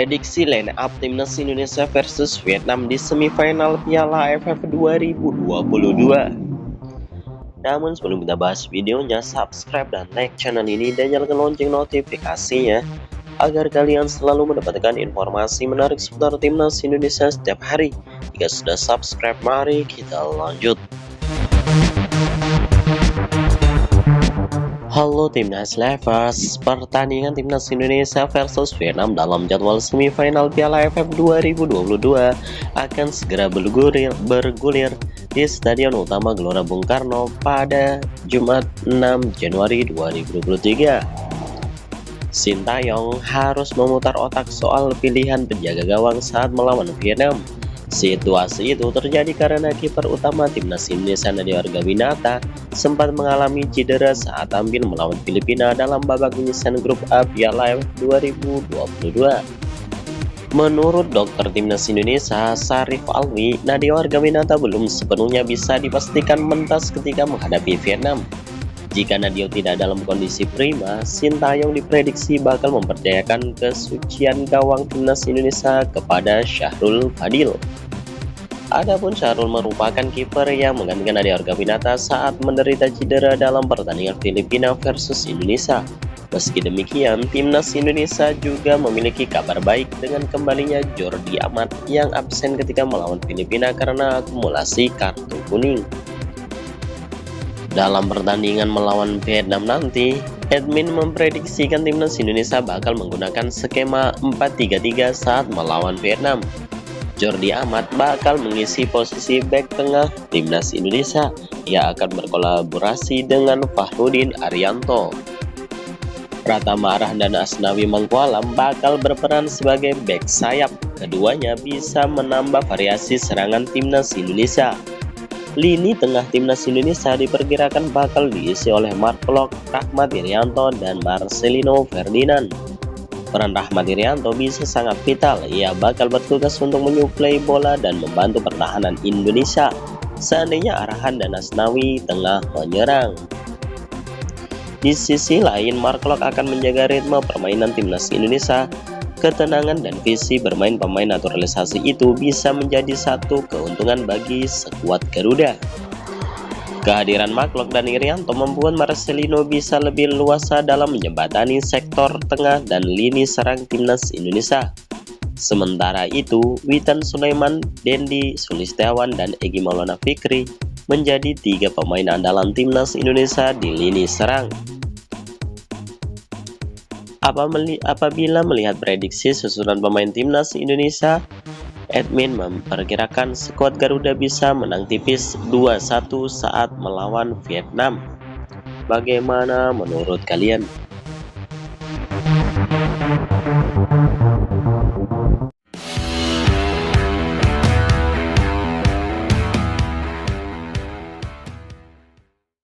Prediksi line up timnas Indonesia versus Vietnam di semifinal Piala AFF 2022. Namun sebelum kita bahas videonya, subscribe dan like channel ini dan nyalakan lonceng notifikasinya agar kalian selalu mendapatkan informasi menarik seputar timnas Indonesia setiap hari. Jika sudah subscribe, mari kita lanjut. Halo Timnas Lovers, pertandingan Timnas Indonesia versus Vietnam dalam jadwal semifinal Piala AFF 2022 akan segera bergulir di Stadion Utama Gelora Bung Karno pada Jumat 6 Januari 2023. Sintayong harus memutar otak soal pilihan penjaga gawang saat melawan Vietnam. Situasi itu terjadi karena kiper utama timnas Indonesia Nadia Argawinata sempat mengalami cedera saat tampil melawan Filipina dalam babak penyisihan grup A Piala AFF 2022. Menurut dokter timnas Indonesia Syarif Alwi, Nadia Argawinata belum sepenuhnya bisa dipastikan mentas ketika menghadapi Vietnam. Jika Nadia tidak dalam kondisi prima, Sintayong diprediksi bakal mempercayakan kesucian gawang timnas Indonesia kepada Syahrul Fadil. Adapun Syahrul merupakan kiper yang menggantikan Nadia Argawinata saat menderita cedera dalam pertandingan Filipina versus Indonesia. Meski demikian, timnas Indonesia juga memiliki kabar baik dengan kembalinya Jordi Amat yang absen ketika melawan Filipina karena akumulasi kartu kuning. Dalam pertandingan melawan Vietnam nanti, admin memprediksikan timnas Indonesia bakal menggunakan skema 4-3-3 saat melawan Vietnam. Jordi Amat bakal mengisi posisi bek tengah timnas Indonesia. Ia akan berkolaborasi dengan Fahrudin Arianto. Pratama Arhan dan Asnawi Mangkualam bakal berperan sebagai bek sayap. Keduanya bisa menambah variasi serangan timnas Indonesia. Lini tengah timnas Indonesia diperkirakan bakal diisi oleh Mark Klok, Rahmat Irianto, dan Marcelino Ferdinand. Peran Rahmat Irianto bisa sangat vital. Ia bakal bertugas untuk menyuplai bola dan membantu pertahanan Indonesia seandainya Arhan dan Asnawi tengah menyerang. Di sisi lain, Mark Klok akan menjaga ritme permainan timnas Indonesia. Ketenangan dan visi bermain pemain naturalisasi itu bisa menjadi satu keuntungan bagi skuad Garuda. Kehadiran Mark Klok dan Irianto membuat Marcelino bisa lebih luasa dalam menjembatani sektor tengah dan lini serang timnas Indonesia. Sementara itu, Witan Sulaiman, Dendi Sulistiawan, dan Egy Maulana Fikri menjadi 3 pemain andalan timnas Indonesia di lini serang. Apabila melihat prediksi susunan pemain timnas Indonesia, admin memperkirakan skuad Garuda bisa menang tipis 2-1 saat melawan Vietnam. Bagaimana menurut kalian?